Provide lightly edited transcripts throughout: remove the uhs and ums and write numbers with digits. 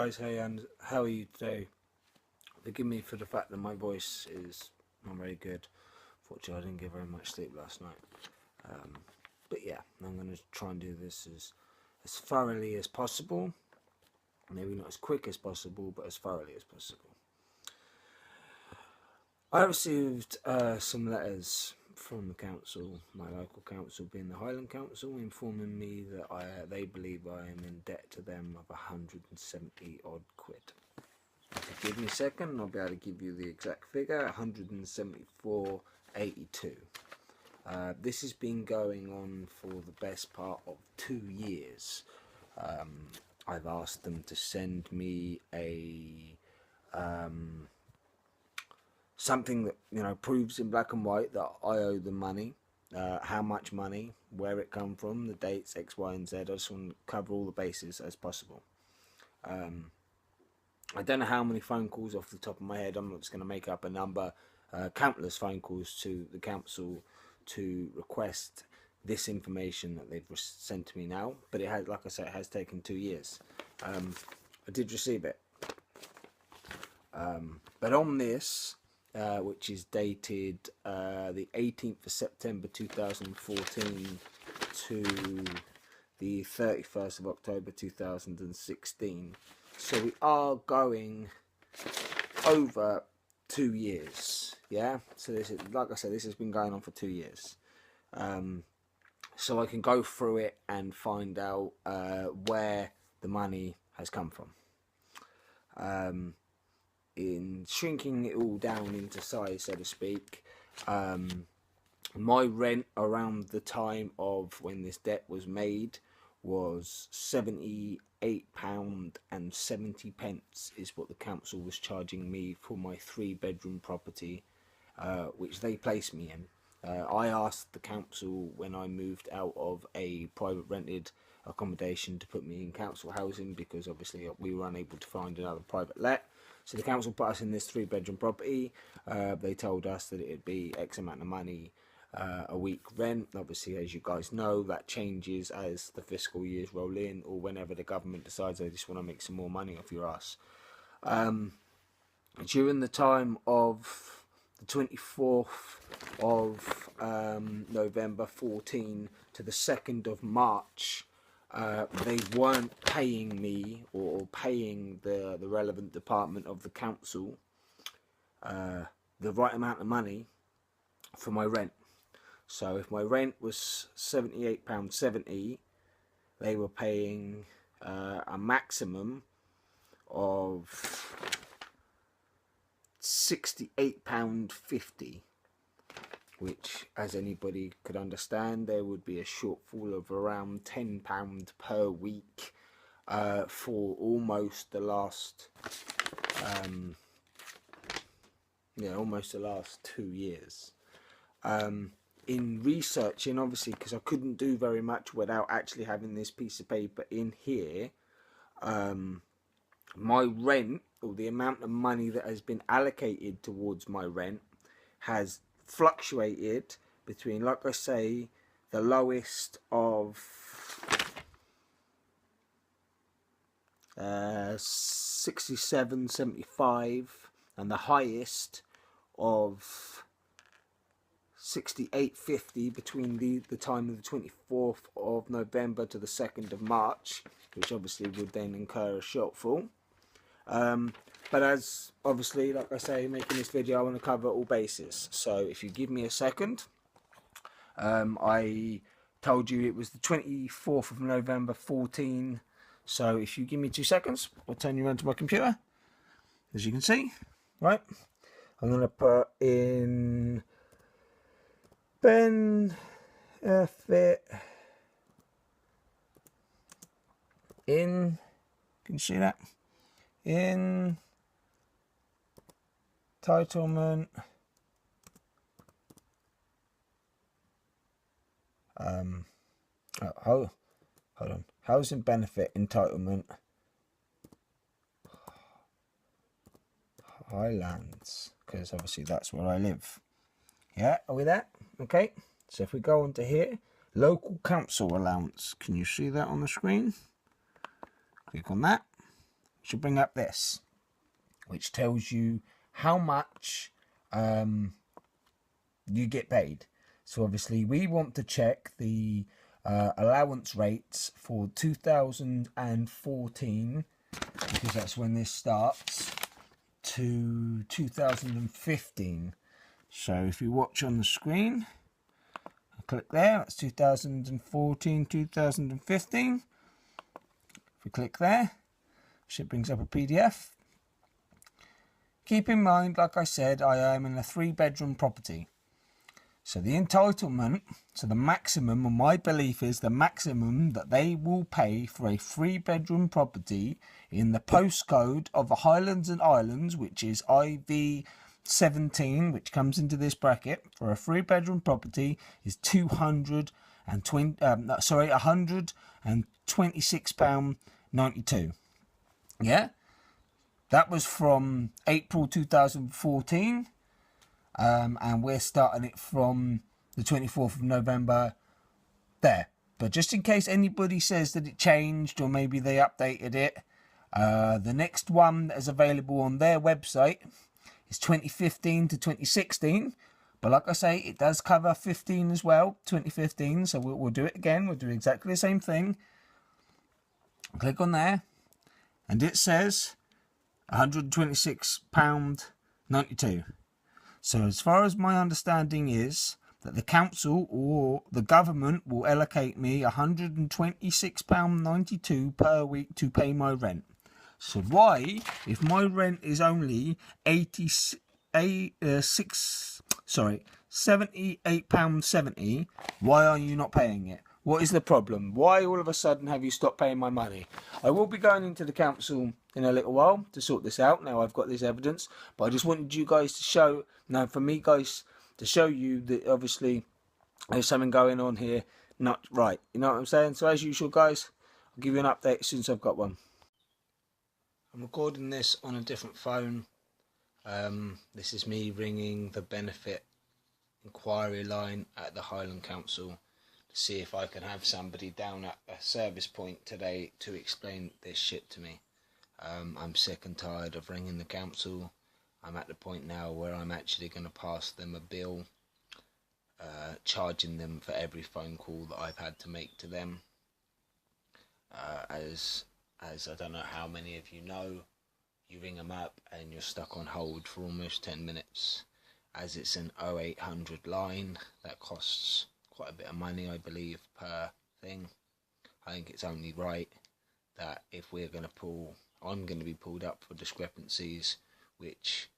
guys, hey, and how are you today? Forgive me for the fact that my voice is not very good. Fortunately, I didn't get very much sleep last night. But yeah, I'm going to try and do this as thoroughly as possible. Maybe not as quick as possible, but as thoroughly as possible. I received some letters from the council, my local council being the Highland Council, informing me that they believe I am in debt to them of 170 odd quid. If you give me a second, I'll be able to give you the exact figure, 174.82. This has been going on for the best part of 2 years. I've asked them to send me a something that proves in black and white that I owe them money, how much money, where it come from, the dates, X, Y, and Z. I just want to cover all the bases as possible. I don't know how many phone calls off the top of my head. I'm not just going to make up a number. Countless phone calls to the council to request this information that they've sent to me now. But it has, like I said, it has taken 2 years. I did receive it. But on this, which is dated the 18th of September 2014 to the 31st of October 2016. So we are going over 2 years, yeah? So this is, like I said, this has been going on for 2 years. So I can go through it and find out where the money has come from. In shrinking it all down into size, so to speak, my rent around the time of when this debt was made was £78.70 is what the council was charging me for my 3-bedroom property, which they placed me in. I asked the council when I moved out of a private rented accommodation to put me in council housing because obviously we were unable to find another private let. So the council put us in this 3-bedroom property. They told us that it'd be X amount of money a week rent. Obviously, as you guys know, that changes as the fiscal years roll in or whenever the government decides they just want to make some more money off your ass. During the time of the 24th of November 14 to the 2nd of March, they weren't paying me or paying the relevant department of the council the right amount of money for my rent. So if my rent was £78.70, they were paying a maximum of £68.50, which, as anybody could understand, there would be a shortfall of around £10 per week for almost the last almost the last 2 years. In researching, obviously, because I couldn't do very much without actually having this piece of paper in here, my rent, or the amount of money that has been allocated towards my rent, has fluctuated between, like I say, the lowest of 67.75 and the highest of 68.50 between the time of the 24th of November to the 2nd of March, which obviously would then incur a shortfall. But as obviously, like I say, making this video, I want to cover all bases. So if you give me a second, I told you it was the 24th of November 14. So if you give me 2 seconds, I'll turn you around to my computer. As you can see, right, I'm going to put in benefit in, can you see that? Entitlement hold on, housing benefit entitlement Highlands, because obviously that's where I live. Yeah, are we there? Okay, so if we go on to here, local council allowance, can you see that on the screen? Click on that. should bring up this, which tells you how much you get paid. So obviously we want to check the allowance rates for 2014, because that's when this starts, to 2015. So if you watch on the screen, click there, that's 2014, 2015. If we click there, it brings up a PDF. Keep in mind, like I said, I am in a 3-bedroom property. So the entitlement, so the maximum, and my belief is the maximum that they will pay for a 3-bedroom property in the postcode of the Highlands and Islands, which is IV17, which comes into this bracket, for a 3-bedroom property is £126.92. Yeah, that was from April 2014. And we're starting it from the 24th of November there. But just in case anybody says that it changed or maybe they updated it, the next one that is available on their website is 2015 to 2016. But like I say, it does cover 15 as well, 2015. So we'll do it again. We'll do exactly the same thing. Click on there. And it says £126.92. So as far as my understanding is that the council or the government will allocate me £126.92 per week to pay my rent. So why, if my rent is only £78.70, why are you not paying it? What is the problem? Why all of a sudden have you stopped paying my money? I will be going into the council in a little while to sort this out. Now I've got this evidence, but I just wanted you guys to show, for me guys, to show you that obviously there's something going on here not right. You know what I'm saying? So as usual guys, I'll give you an update as soon as I've got one. I'm recording this on a different phone. This is me ringing the benefit inquiry line at the Highland Council to see if I can have somebody down at a service point today to explain this shit to me. I'm sick and tired of ringing the council. I'm at the point now where I'm actually going to pass them a bill, charging them for every phone call that I've had to make to them. As I don't know how many of you know, you ring them up and you're stuck on hold for almost 10 minutes. As it's an 0800 line that costs quite a bit of money, I believe, per thing. I think it's only right that if we're going to I'm going to be pulled up for discrepancies, which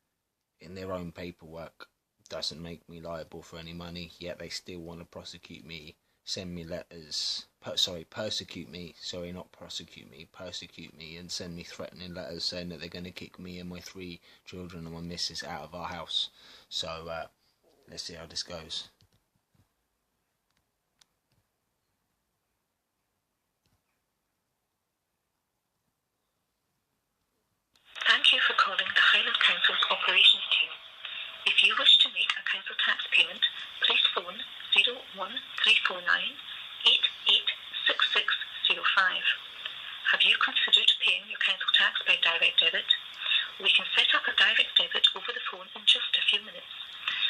in their own paperwork doesn't make me liable for any money, yet they still want to prosecute me, send me letters, persecute me, and send me threatening letters saying that they're going to kick me and my 3 children and my missus out of our house. So let's see how this goes. Thank you for calling the Highland Council's operations team. If you wish to make a council tax payment, please phone 01349 886605. Have you considered paying your council tax by direct debit? We can set up a direct debit over the phone in just a few minutes.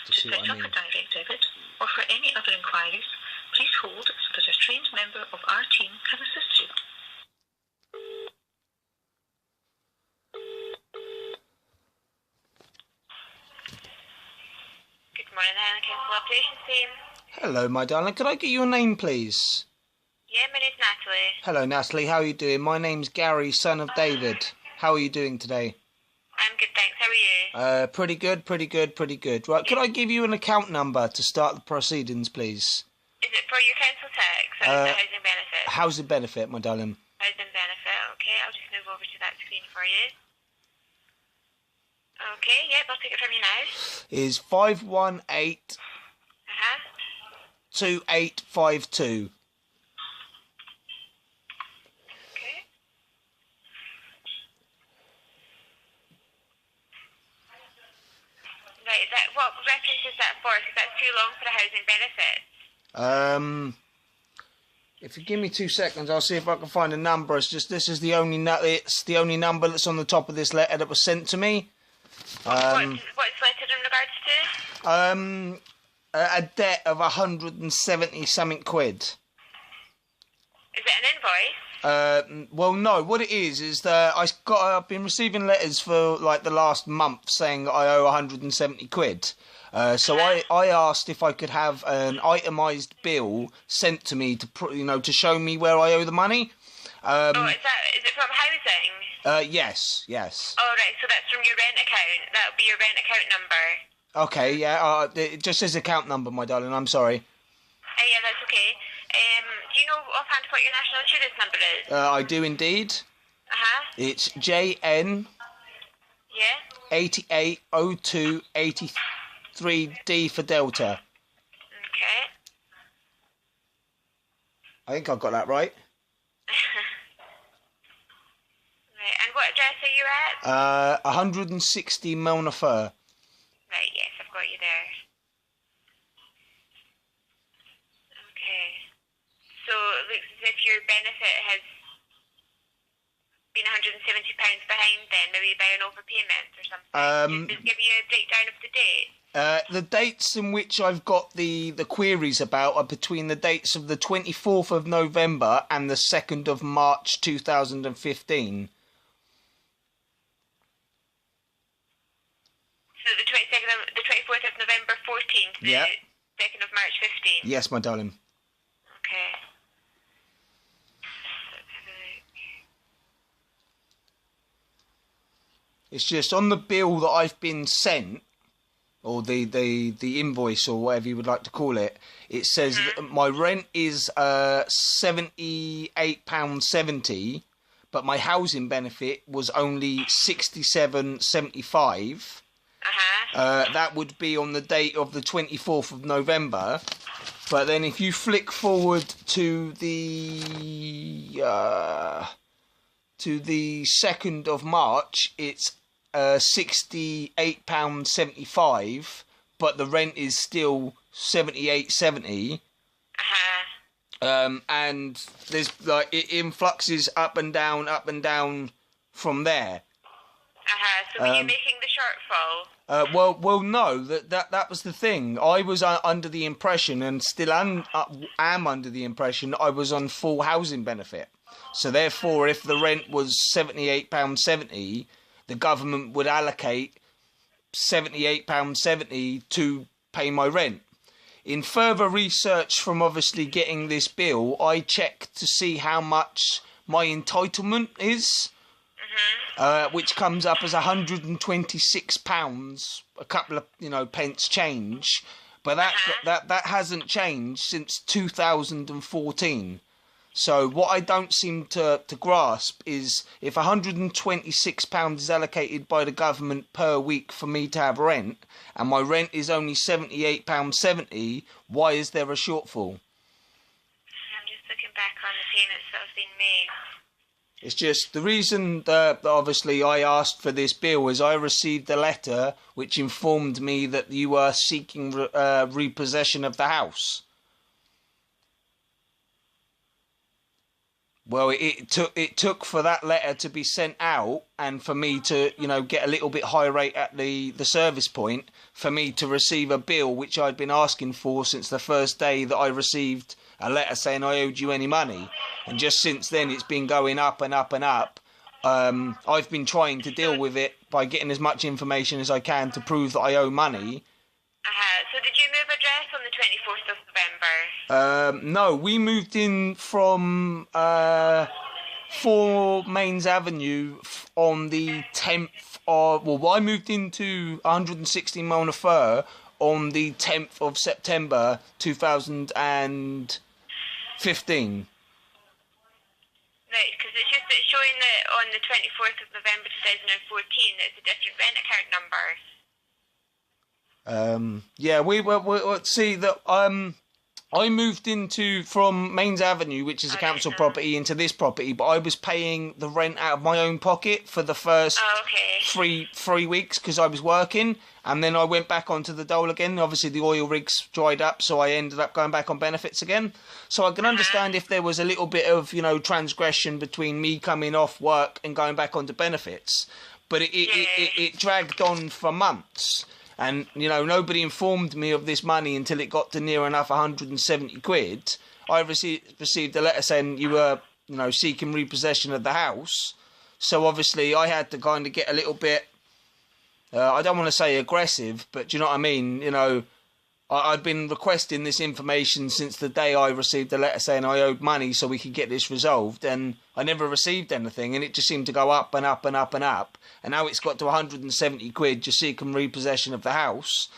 To set up a direct debit or for any other inquiries, please hold so that a trained member of our team can assist you. Good morning, Highland Council Operations team. Hello, my darling. Could I get your name, please? Yeah, my name's Natalie. Hello, Natalie. How are you doing? My name's Gary, son of David. How are you doing today? I'm good, thanks. How are you? Pretty good. Right, could I give you an account number to start the proceedings, please? Is it for your council tax or is it housing benefit? Housing benefit, my darling. Housing benefit, okay. I'll just move over to that screen for you. Okay, yep, I'll take it from you now. Is 518 2852. Okay. Right, what reference is that for? Because that's too long for a housing benefit. If you give me 2 seconds, I'll see if I can find a number. It's just this is the only it's the only number that's on the top of this letter that was sent to me. What's letter in regards to? A debt of 170 something quid. Is it an invoice? Well, no. What it is that I've been receiving letters for like the last month saying that I owe 170 quid. So I asked if I could have an itemised bill sent to me to show me where I owe the money. Is it from housing? Yes. Oh, right, so that's from your rent account. That would be your rent account number. Okay, yeah, it just says account number, my darling, I'm sorry. Yeah, that's okay. Do you know offhand what your national insurance number is? I do indeed. It's JN... Yeah? 880283D for Delta. Okay. I think I've got that right. Right, and what address are you at? 160 Milner Fur. Right, yes, I've got you there. Okay. So it looks as if your benefit has been £170 behind then, maybe by an overpayment or something. Just give you a breakdown of the date. The dates in which I've got the queries about are between the dates of the 24th of November and the 2nd of March 2015. So the 24th of November 14 to the 2nd of March 15? Yes, my darling. Okay. It's just on the bill that I've been sent, or the invoice or whatever you would like to call it, it says that my rent is £78.70, but my housing benefit was only £67.75. That would be on the date of the 24th of November. But then if you flick forward to the 2nd of March, it's £68.75, but the rent is still £78.70. And there's like it influxes up and down from there. So were you making the shortfall? Well, no. That was the thing. I was under the impression, and still am under the impression, I was on full housing benefit. So therefore, if the rent was £78.70, the government would allocate £78.70 to pay my rent. In further research from obviously getting this bill, I checked to see how much my entitlement is, which comes up as £126, a couple of pence change, but that hasn't changed since 2014. So what I don't seem to grasp is if £126 is allocated by the government per week for me to have rent, and my rent is only £78.70, why is there a shortfall? I'm just looking back on the payments that have been made. It's just the reason that obviously I asked for this bill is I received a letter which informed me that you were seeking repossession of the house. Well, it took for that letter to be sent out and for me to, get a little bit high rate at the service point for me to receive a bill which I'd been asking for since the first day that I received a letter saying I owed you any money. And just since then, it's been going up and up and up. I've been trying to deal with it by getting as much information as I can to prove that I owe money. So did you move address on the 24th of November? No, we moved in from 4 Mains Avenue on the 10th of... Well, I moved into 160 Milner Fur on the 10th of September 2015. Right, because it's just that showing that on the 24th of November 2014 that it's a different rent account number. Yeah, we see that I moved from Mains Avenue, which is a council property, into this property, but I was paying the rent out of my own pocket for the first three weeks because I was working, and then I went back onto the dole again. Obviously, the oil rigs dried up, so I ended up going back on benefits again. So I can understand if there was a little bit of, transgression between me coming off work and going back onto benefits, but it dragged on for months. And, nobody informed me of this money until it got to near enough 170 quid. I received a letter saying you were, seeking repossession of the house. So obviously I had to kind of get a little bit, I don't want to say aggressive, but do you know what I mean? I'd been requesting this information since the day I received the letter saying I owed money so we could get this resolved, and I never received anything, and it just seemed to go up and up and up and up, and now it's got to 170 quid just seeking repossession of the house.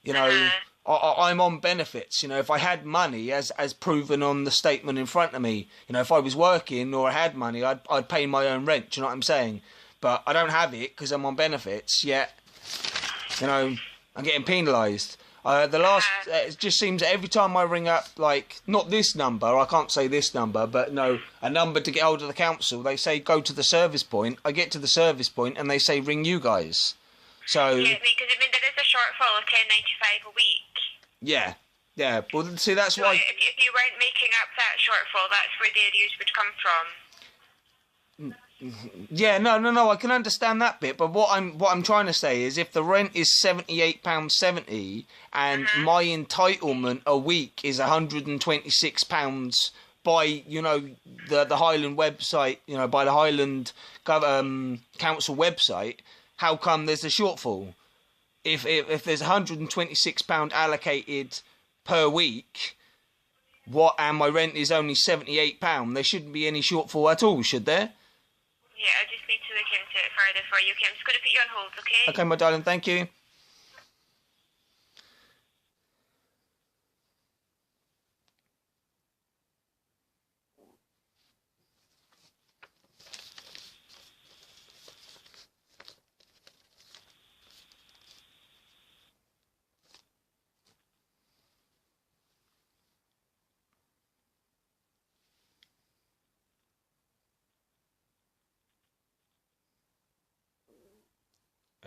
I'm on benefits. If I had money, as proven on the statement in front of me, if I was working or I had money, I'd pay my own rent, do you know what I'm saying? But I don't have it because I'm on benefits, yet, I'm getting penalised. It just seems that every time I ring up, not this number, I can't say this number, but a number to get hold of the council, they say go to the service point. I get to the service point and they say ring you guys. So yeah, because there is a shortfall of £10.95 a week. Yeah. Well, see, that's so why. If you weren't making up that shortfall, that's where the arrears would come from. Yeah, no, I can understand that bit, but what I'm trying to say is if the rent is £78.70 and my entitlement a week is £126 by the Highland website, by the Highland council website, how come there's a shortfall? If there's £126 allocated per week, and my rent is only £78, there shouldn't be any shortfall at all, should there? Yeah, I just need to look into it further for you. Okay, I'm just going to put you on hold, okay? Okay, my darling, thank you.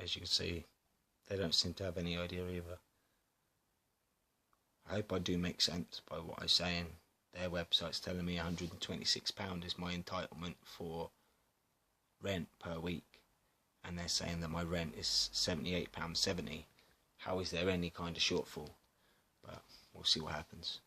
As you can see, they don't seem to have any idea either. I hope I do make sense by what I'm saying. Their website's telling me £126 is my entitlement for rent per week, and they're saying that my rent is £78.70. How is there any kind of shortfall? But we'll see what happens.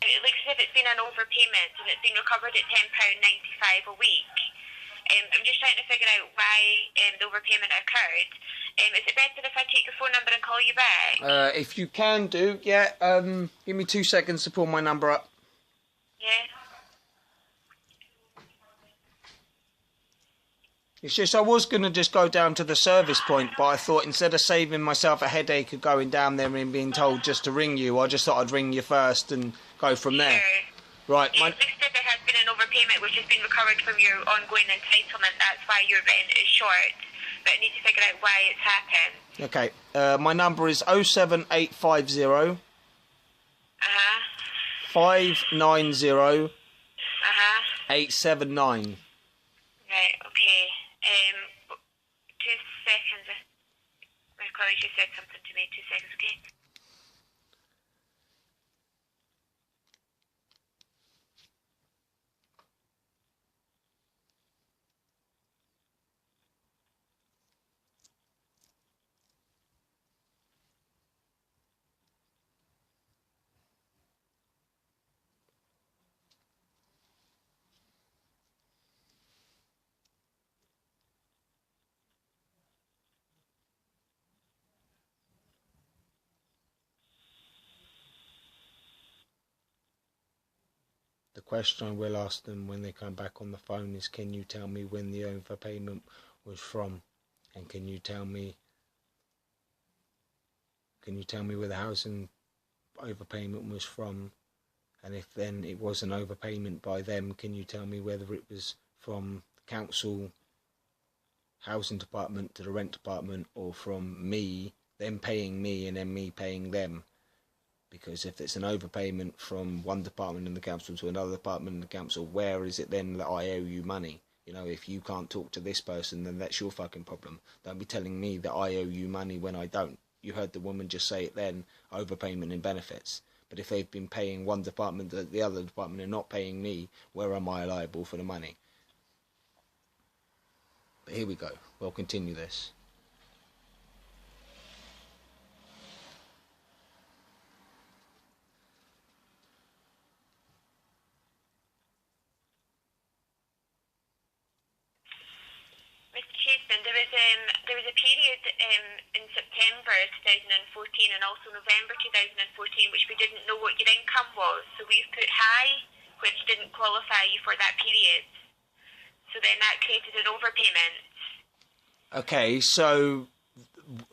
It looks as if it's been an overpayment and it's been recovered at £10.95 a week. I'm just trying to figure out why the overpayment occurred. Is it better if I take your phone number and call you back? If you can do, yeah. Give me 2 seconds to pull my number up. Yeah. It's just I was going to just go down to the service point, but I thought instead of saving myself a headache of going down there and being told just to ring you, I just thought I'd ring you first and go from there. Sure. Right. Yes, listed there has been an overpayment which has been recovered from your ongoing entitlement. That's why your rent is short. But I need to figure out why it's happened. Okay. My number is 07850 590 879. Right, okay. 2 seconds. My colleague just said something to me. 2 seconds, okay? The question I will ask them when they come back on the phone is, can you tell me when the overpayment was from? And can you tell me where the housing overpayment was from? And if then it was an overpayment by them, can you tell me whether it was from the council housing department to the rent department, or from me, them paying me and then me paying them? Because if it's an overpayment from one department in the council to another department in the council, where is it then that I owe you money? You know, if you can't talk to this person, then that's your fucking problem. Don't be telling me that I owe you money when I don't. You heard the woman just say it then, overpayment in benefits. But if they've been paying one department, the other department, and not paying me, where am I liable for the money? But here we go. We'll continue this. There was a period in September 2014 and also November 2014 which we didn't know what your income was, so we've put high, which didn't qualify you for that period. So then that created an overpayment. Okay, so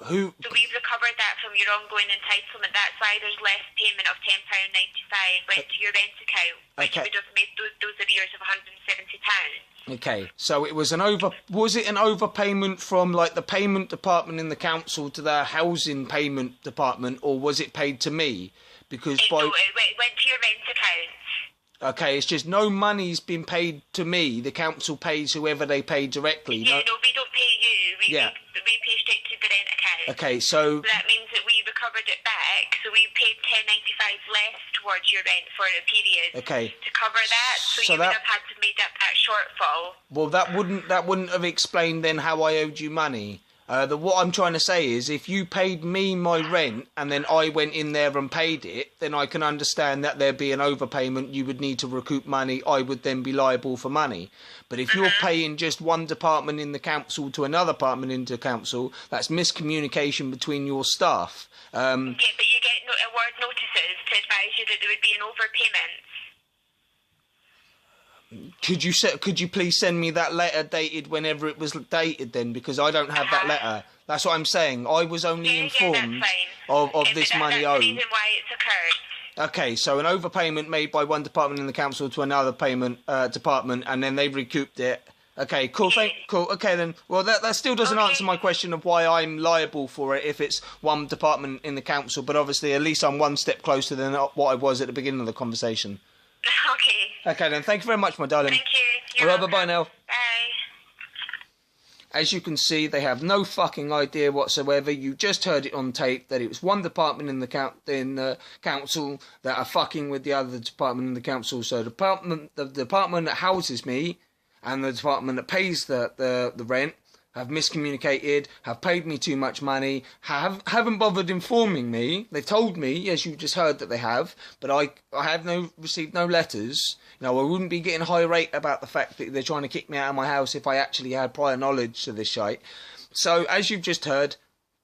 who? So we've recovered that from your ongoing entitlement. That's why there's less payment of £10.95 went to your rent account, which would have made those arrears of £170. Okay, so it was was it an overpayment from like the payment department in the council to the housing payment department, or was it paid to me? Because no, it went to your rent account. Okay, it's just no money's been paid to me. The council pays whoever they pay directly. Yeah, no, we don't pay you. We pay straight to the rent account. Okay, so that means that we recovered it back. So we paid £10.95 less towards your rent for a period. Okay. To cover that, so you would have had to make up that shortfall. Well, that wouldn't have explained then how I owed you money. What I'm trying to say is, if you paid me my rent and then I went in there and paid it, then I can understand that there'd be an overpayment. You would need to recoup money. I would then be liable for money. But if you're paying just one department in the council to another department in the council, that's miscommunication between your staff. Okay, but you get award notices to advise you that there would be an overpayment. Could you please send me that letter dated whenever it was dated then, because I don't have that letter. That's what I'm saying. I was only informed of this money owed. That's the reason why it's occurred. Okay, so an overpayment made by one department in the council to another department, and then they recouped it. Okay, cool. Cool. Okay then. Well, that still doesn't answer my question of why I'm liable for it if it's one department in the council. But obviously, at least I'm one step closer than what I was at the beginning of the conversation. Okay. Okay then. Thank you very much, my darling. Thank you. All right, bye now. Bye. As you can see, they have no fucking idea whatsoever. You just heard it on tape that it was one department in the council that are fucking with the other department in the council. So the department that houses me and the department that pays the rent have miscommunicated, have paid me too much money, haven't bothered informing me. They've told me, as you just heard, that they have, but I have received no letters. You know, I wouldn't be getting high rate about the fact that they're trying to kick me out of my house if I actually had prior knowledge to this shite. So, as you've just heard,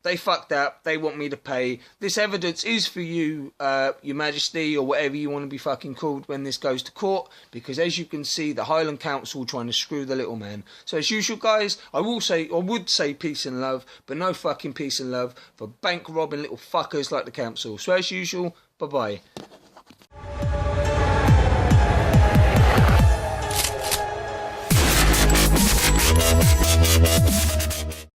They fucked up. They want me to pay. This evidence is for you, Your Majesty, or whatever you want to be fucking called when this goes to court. Because as you can see, the Highland Council trying to screw the little man. So as usual, guys, I would say peace and love, but no fucking peace and love for bank robbing little fuckers like the council. So as usual, bye bye.